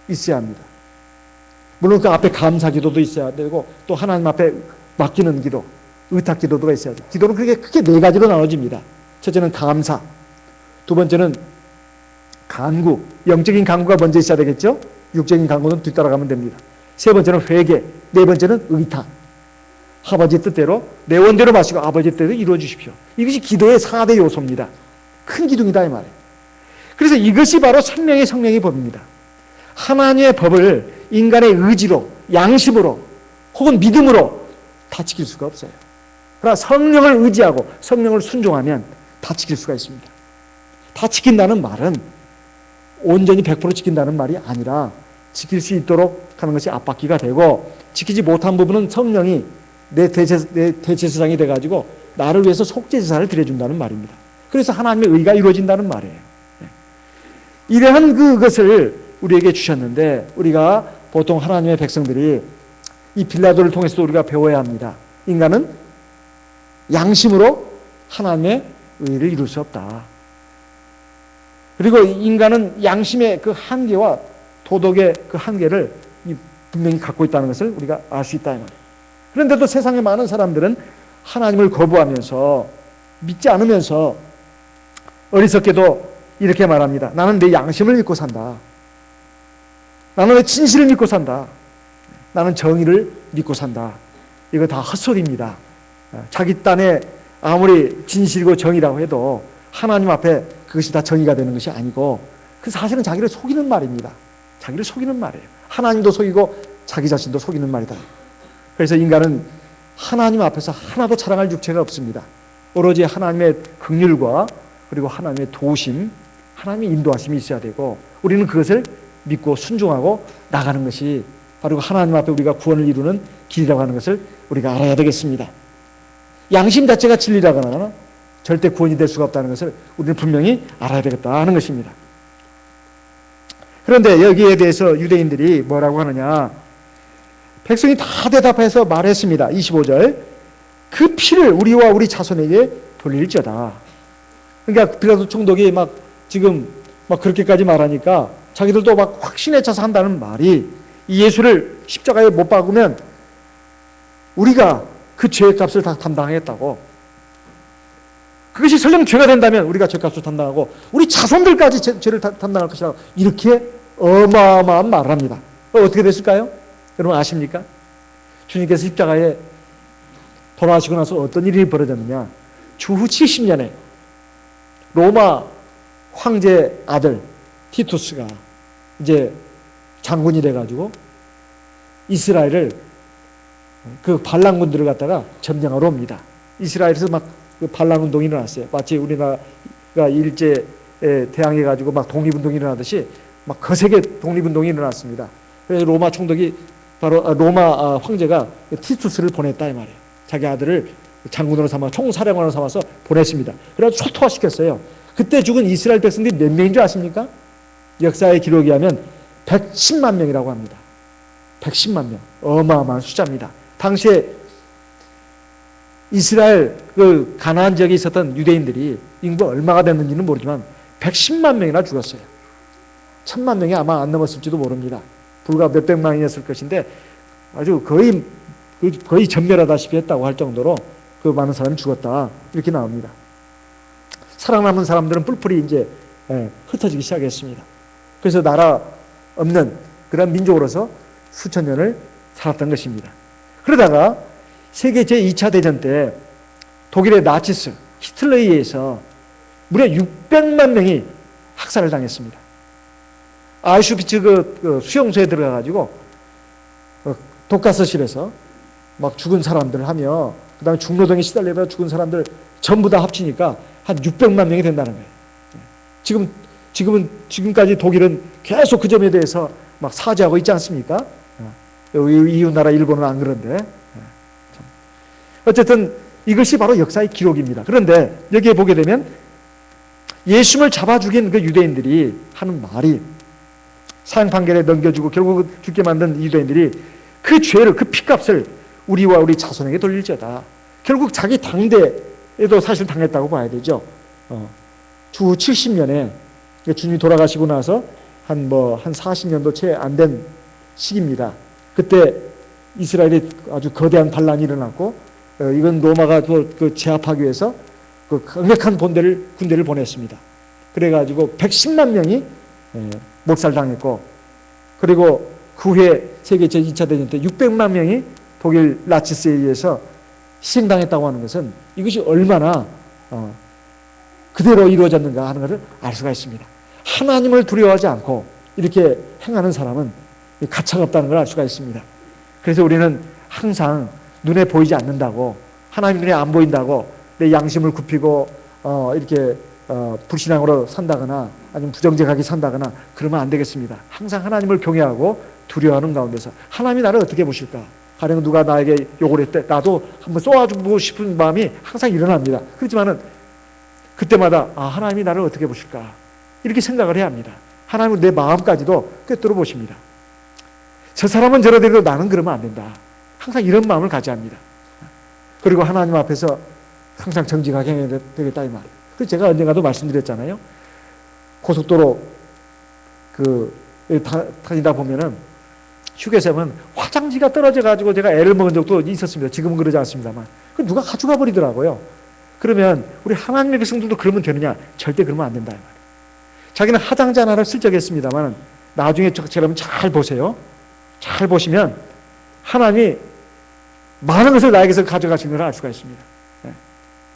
있어야 합니다. 물론 그 앞에 감사 기도도 있어야 되고 또 하나님 앞에 맡기는 기도, 의탁 기도가 있어야 돼요. 기도는 그렇게 크게 네 가지로 나눠집니다. 첫째는 감사, 두 번째는 간구, 영적인 간구가 먼저 있어야 되겠죠. 육적인 간구는 뒤따라가면 됩니다. 세 번째는 회개, 네 번째는 의탁. 아버지 뜻대로 내 원대로 마시고 아버지 뜻대로 이루어 주십시오. 이것이 기도의 4대 요소입니다. 큰 기둥이다 이 말이에요. 그래서 이것이 바로 생명의 성령의 법입니다. 하나님의 법을 인간의 의지로, 양심으로 혹은 믿음으로 다 지킬 수가 없어요. 그러나 성령을 의지하고 성령을 순종하면 다 지킬 수가 있습니다. 다 지킨다는 말은 온전히 100% 지킨다는 말이 아니라 지킬 수 있도록 하는 것이 앞바퀴가 되고, 지키지 못한 부분은 성령이 내 대제사장이 돼가지고 나를 위해서 속죄제사를 드려준다는 말입니다. 그래서 하나님의 의가 이루어진다는 말이에요. 이러한 그것을 우리에게 주셨는데, 우리가 보통 하나님의 백성들이 이 빌라도를 통해서도 우리가 배워야 합니다. 인간은 양심으로 하나님의 의를 이룰 수 없다. 그리고 인간은 양심의 그 한계와 도덕의 그 한계를 분명히 갖고 있다는 것을 우리가 알 수 있다 이 말이에요. 그런데도 세상의 많은 사람들은 하나님을 거부하면서 믿지 않으면서 어리석게도 이렇게 말합니다. 나는 내 양심을 믿고 산다. 나는 내 진실을 믿고 산다. 나는 정의를 믿고 산다. 이거 다 헛소리입니다. 자기 딴에 아무리 진실이고 정의라고 해도 하나님 앞에 그것이 다 정의가 되는 것이 아니고, 그 사실은 자기를 속이는 말입니다. 자기를 속이는 말이에요. 하나님도 속이고 자기 자신도 속이는 말이다. 그래서 인간은 하나님 앞에서 하나도 자랑할 육체가 없습니다. 오로지 하나님의 긍휼과 그리고 하나님의 도우심, 하나님의 인도하심이 있어야 되고, 우리는 그것을 믿고 순종하고 나가는 것이 바로 하나님 앞에 우리가 구원을 이루는 길이라고 하는 것을 우리가 알아야 되겠습니다. 양심 자체가 진리라거나 절대 구원이 될 수가 없다는 것을 우리는 분명히 알아야 되겠다 하는 것입니다. 그런데 여기에 대해서 유대인들이 뭐라고 하느냐, 백성이 다 대답해서 말했습니다. 25절, 그 피를 우리와 우리 자손에게 돌릴지어다. 그러니까 빌라도 총독이 지금 그렇게까지 말하니까 자기들도 확신에 차서 한다는 말이, 이 예수를 십자가에 못 박으면 우리가 그 죄의 값을 다 담당하겠다고, 그것이 설령 죄가 된다면 우리가 죄값을 담당하고 우리 자손들까지 죄를 담당할 것이라고 이렇게 어마어마한 말을 합니다. 어떻게 됐을까요? 여러분 아십니까? 주님께서 십자가에 돌아가시고 나서 어떤 일이 벌어졌느냐, 주후 70년에 로마 황제 아들 티투스가 이제 장군이 돼가지고 이스라엘을 그 반란군들을 갖다가 점령하러 옵니다. 이스라엘에서 그 반란운동이 일어났어요. 마치 우리나라가 일제에 대항해가지고 독립운동이 일어나듯이 거세게 독립운동이 일어났습니다. 그래서 로마 총독이 바로 로마 황제가 티투스를 보냈다 이 말이에요. 자기 아들을 장군으로 삼아 총사령관으로 삼아서 보냈습니다. 그래서 초토화시켰어요. 그때 죽은 이스라엘 백성들이 몇 명인 줄 아십니까? 역사의 기록에 하면 110만 명이라고 합니다. 110만 명. 어마어마한 숫자입니다. 당시에 이스라엘 그 가나안 지역에 있었던 유대인들이 인구가 얼마가 됐는지는 모르지만 110만 명이나 죽었어요. 1000만 명이 아마 안 넘었을지도 모릅니다. 불과 몇백만이었을 것인데 아주 거의 전멸하다시피 했다고 할 정도로 그 많은 사람이 죽었다 이렇게 나옵니다. 살아남은 사람들은 뿔뿔이 이제 흩어지기 시작했습니다. 그래서 나라 없는 그런 민족으로서 수천 년을 살았던 것입니다. 그러다가 세계 제2차 대전 때 독일의 나치스 히틀러에 의해서 무려 600만 명이 학살을 당했습니다. 아우슈비츠 그 수용소에 들어가가지고 독가스실에서 죽은 사람들 하며, 그 다음에 중노동에 시달려서 죽은 사람들 전부 다 합치니까 한 600만 명이 된다는 거예요. 지금까지 독일은 계속 그 점에 대해서 사죄하고 있지 않습니까? 이웃 나라 일본은 안 그런데. 어쨌든 이것이 바로 역사의 기록입니다. 그런데 여기에 보게 되면 예수를 잡아 죽인 그 유대인들이 하는 말이, 사형 판결에 넘겨주고 결국 죽게 만든 유대인들이 그 죄를, 그 피값을 우리와 우리 자손에게 돌릴지어다. 결국 자기 당대에도 사실 당했다고 봐야 되죠. 주후 70년에 주님이 돌아가시고 나서 한 40년도 채 안 된 시기입니다. 그때 이스라엘에 아주 거대한 반란이 일어났고, 이건 로마가 그 제압하기 위해서 그 강력한 군대를 보냈습니다. 그래가지고 110만 명이 몰살당했고, 그리고 그 후에 세계 제2차 대전 때 600만 명이 독일 나치스에 의해서 희생당했다고 하는 것은 이것이 얼마나 그대로 이루어졌는가 하는 것을 알 수가 있습니다. 하나님을 두려워하지 않고 이렇게 행하는 사람은 가차가 없다는 걸 알 수가 있습니다. 그래서 우리는 항상 눈에 보이지 않는다고, 하나님 눈에 안 보인다고 내 양심을 굽히고 이렇게 불신앙으로 산다거나 아니면 부정직하게 산다거나 그러면 안 되겠습니다. 항상 하나님을 경외하고 두려워하는 가운데서 하나님이 나를 어떻게 보실까? 가령 누가 나에게 욕을 했대, 나도 한번 쏘아주고 싶은 마음이 항상 일어납니다. 그렇지만은 그때마다 하나님이 나를 어떻게 보실까? 이렇게 생각을 해야 합니다. 하나님은 내 마음까지도 꿰뚫어 보십니다. 저 사람은 저러더라도 나는 그러면 안 된다. 항상 이런 마음을 가져야 합니다. 그리고 하나님 앞에서 항상 정직하게 해야 되겠다 이 말이에요. 그래서 제가 언젠가도 말씀드렸잖아요. 고속도로 다니다 보면은 휴게소면 화장지가 떨어져 가지고 제가 애를 먹은 적도 있었습니다. 지금은 그러지 않습니다만. 누가 가져가 버리더라고요. 그러면 우리 하나님의 백성들도 그러면 되느냐? 절대 그러면 안 된다 이 말이에요. 자기는 화장지 하나를 쓸 적이 있습니다만 나중에 여러분 잘 보세요. 잘 보시면 하나님이 많은 것을 나에게서 가져가시는 걸 알 수가 있습니다.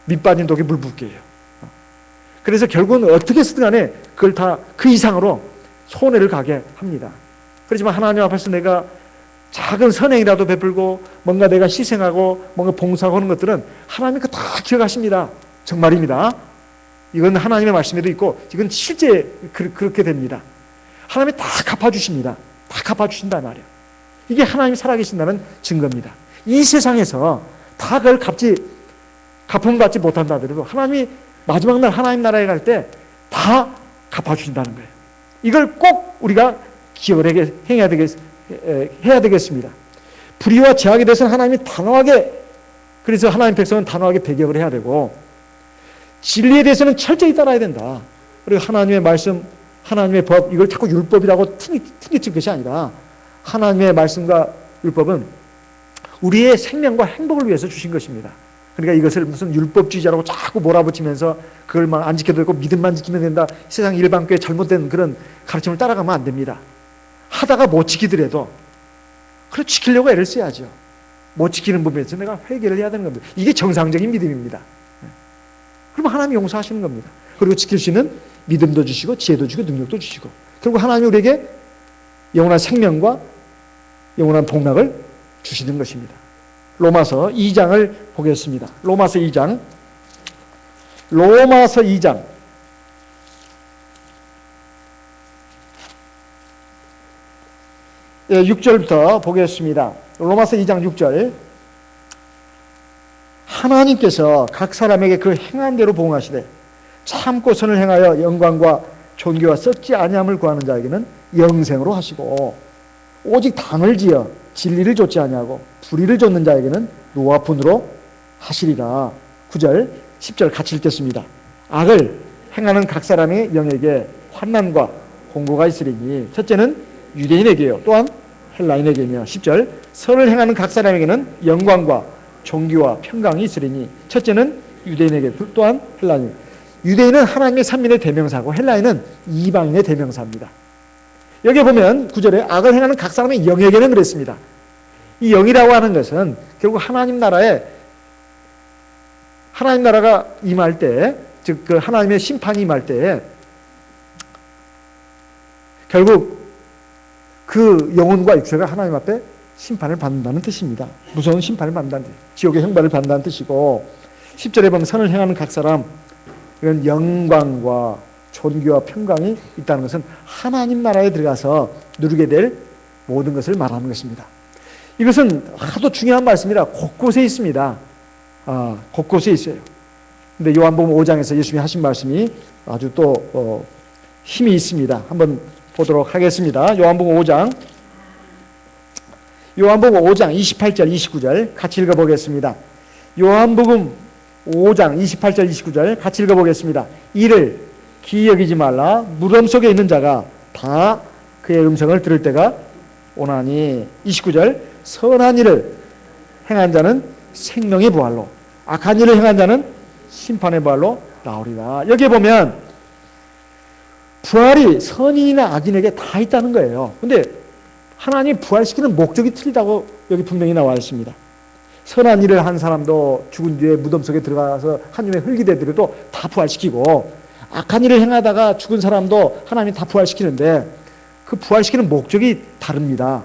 밑 빠진 독에 물 붓게예요. 그래서 결국은 어떻게 쓰든 간에 그걸 다 그 이상으로 손해를 가게 합니다. 그렇지만 하나님 앞에서 내가 작은 선행이라도 베풀고 뭔가 내가 희생하고 뭔가 봉사하고 하는 것들은 하나님이 다 기억하십니다. 정말입니다. 이건 하나님의 말씀에도 있고 이건 실제 그렇게 됩니다. 하나님이 다 갚아주십니다. 다 갚아주신단 말이에요. 이게 하나님이 살아계신다는 증거입니다. 이 세상에서 다 그걸 갚음 받지 못한다 하더라도 하나님이 마지막 날 하나님 나라에 갈 때 다 갚아주신다는 거예요. 이걸 꼭 우리가 기억을 해야 되겠습니다. 불의와 죄악에 대해서는 하나님이 단호하게, 그래서 하나님 백성은 단호하게 배격을 해야 되고 진리에 대해서는 철저히 따라야 된다. 그리고 하나님의 말씀, 하나님의 법, 이걸 자꾸 율법이라고 튕기칠 것이 아니라 하나님의 말씀과 율법은 우리의 생명과 행복을 위해서 주신 것입니다. 그러니까 이것을 무슨 율법주의자라고 자꾸 몰아붙이면서 그걸 막 안 지켜도 되고 믿음만 지키면 된다. 세상 일반교회 잘못된 그런 가르침을 따라가면 안 됩니다. 하다가 못 지키더라도 그래 지키려고 애를 써야죠. 못 지키는 부분에서 내가 회개를 해야 되는 겁니다. 이게 정상적인 믿음입니다. 그러면 하나님이 용서하시는 겁니다. 그리고 지킬 수 있는 믿음도 주시고 지혜도 주시고 능력도 주시고 결국 하나님이 우리에게 영원한 생명과 영원한 복락을 주시는 것입니다. 로마서 2장을 보겠습니다. 로마서 2장 6절부터 보겠습니다. 로마서 2장 6절 하나님께서 각 사람에게 그 행한 대로 보응하시되 참고 선을 행하여 영광과 존귀와 썩지 아니함을 구하는 자에게는 영생으로 하시고 오직 당을 지어 진리를 좇지 아니하고 불의를 좇는 자에게는 노와 분으로 하시리라. 9절 10절 같이 읽겠습니다. 악을 행하는 각 사람의 영에게 환난과 공고가 있으리니 첫째는 유대인에게요 또한 헬라인에게며 10절 선을 행하는 각 사람에게는 영광과 존귀와 평강이 있으리니 첫째는 유대인에게 또한 헬라인. 유대인은 하나님의 산민의 대명사고 헬라인은 이방인의 대명사입니다. 여기 보면 9절에 악을 행하는 각 사람의 영에게는 그랬습니다. 이 영이라고 하는 것은 결국 하나님 나라가 임할 때, 즉 그 하나님의 심판이 임할 때 결국 그 영혼과 육체가 하나님 앞에 심판을 받는다는 뜻입니다. 무서운 심판을 받는다는 뜻, 지옥의 형벌을 받는다는 뜻이고 10절에 보면 선을 행하는 각 사람, 이건 영광과 존귀와 평강이 있다는 것은 하나님 나라에 들어가서 누리게 될 모든 것을 말하는 것입니다. 이것은 하도 중요한 말씀이라 곳곳에 있습니다. 곳곳에 있어요. 근데 요한복음 5장에서 예수님이 하신 말씀이 아주 또 힘이 있습니다. 한번 보도록 하겠습니다. 요한복음 5장 28절 29절 같이 읽어보겠습니다. 요한복음 5장 28절 29절 같이 읽어보겠습니다. 이를 기이 여기지 말라. 무덤 속에 있는 자가 다 그의 음성을 들을 때가 오나니. 29절 선한 일을 행한 자는 생명의 부활로 악한 일을 행한 자는 심판의 부활로 나오리라. 여기에 보면 부활이 선인이나 악인에게 다 있다는 거예요. 근데 하나님 부활시키는 목적이 틀리다고 여기 분명히 나와 있습니다. 선한 일을 한 사람도 죽은 뒤에 무덤 속에 들어가서 하나님의 흙이 되더라도 다 부활시키고, 악한 일을 행하다가 죽은 사람도 하나님이 다 부활시키는데 그 부활시키는 목적이 다릅니다.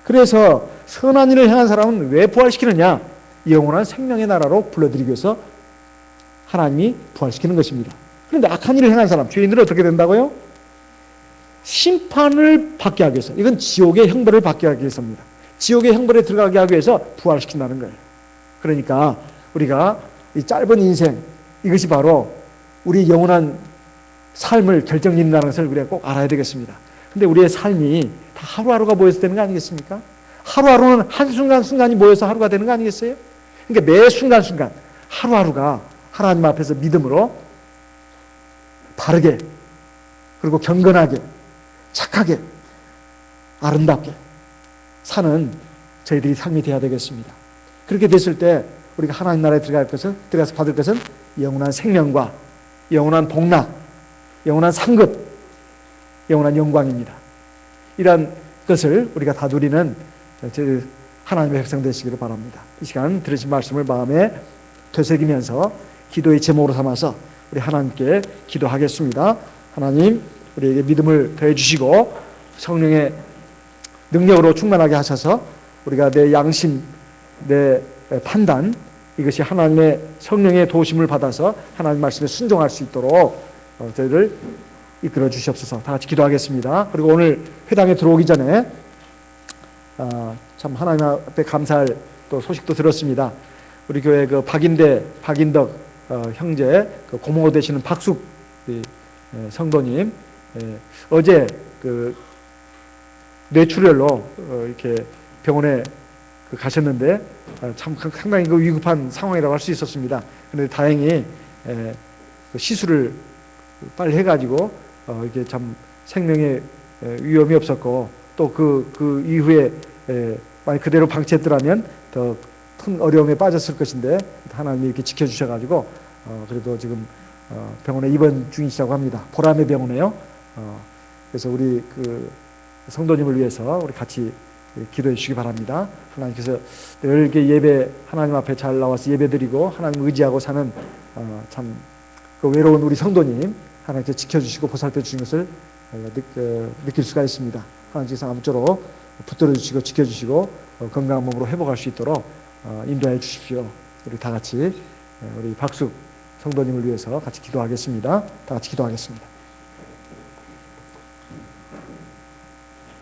그래서 선한 일을 행한 사람은 왜 부활시키느냐? 영원한 생명의 나라로 불러들이기 위해서 하나님이 부활시키는 것입니다. 그런데 악한 일을 행한 사람, 죄인들은 어떻게 된다고요? 심판을 받게 하기 위해서, 이건 지옥의 형벌을 받게 하기 위해서입니다. 지옥의 형벌에 들어가게 하기 위해서 부활시킨다는 거예요. 그러니까 우리가 이 짧은 인생, 이것이 바로 우리 영원한 삶을 결정짓는다는 것을 우리가 꼭 알아야 되겠습니다. 근데 우리의 삶이 다 하루하루가 모여서 되는 거 아니겠습니까? 하루하루는 한순간순간이 모여서 하루가 되는 거 아니겠어요? 그러니까 매 순간순간 하루하루가 하나님 앞에서 믿음으로 바르게, 그리고 경건하게, 착하게, 아름답게 사는 저희들이 삶이 되어야 되겠습니다. 그렇게 됐을 때 우리가 하나님 나라에 들어가서 받을 것은 영원한 생명과 영원한 복락, 영원한 상급, 영원한 영광입니다. 이러한 것을 우리가 다 누리는 하나님의 백성 되시기를 바랍니다. 이 시간 들으신 말씀을 마음에 되새기면서 기도의 제목으로 삼아서 우리 하나님께 기도하겠습니다. 하나님, 우리에게 믿음을 더해 주시고 성령의 능력으로 충만하게 하셔서 우리가 내 양심, 내 판단, 이것이 하나님의 성령의 도우심을 받아서 하나님 말씀에 순종할 수 있도록 저희를 이끌어 주시옵소서. 다 같이 기도하겠습니다. 그리고 오늘 회당에 들어오기 전에 참 하나님 앞에 감사할 또 소식도 들었습니다. 우리 교회 그 박인덕 형제 그 고모 되시는 박숙 성도님, 어제 그 뇌출혈로 이렇게 병원에 가셨는데 참 상당히 그 위급한 상황이라고 할 수 있었습니다. 그런데 다행히 그 시술을 빨리 해가지고 이게 참 생명에 위험이 없었고, 또 그 이후에 만약 그대로 방치했더라면 더 큰 어려움에 빠졌을 것인데 하나님이 이렇게 지켜주셔가지고 그래도 지금 병원에 입원 중이시라고 합니다. 보람의 병원에요. 그래서 우리 그 성도님을 위해서 우리 같이 기도해 주시기 바랍니다. 하나님께서 늘 이렇게 예배, 하나님 앞에 잘 나와서 예배드리고 하나님 의지하고 사는 참 그 외로운 우리 성도님 하나님께서 지켜주시고 보살펴 주신 것을 느낄 수가 있습니다. 하나님께서 아무쪼록 붙들어 주시고 지켜주시고 건강한 몸으로 회복할 수 있도록 인도해 주십시오. 우리 다 같이 우리 박숙 성도님을 위해서 같이 기도하겠습니다. 다 같이 기도하겠습니다.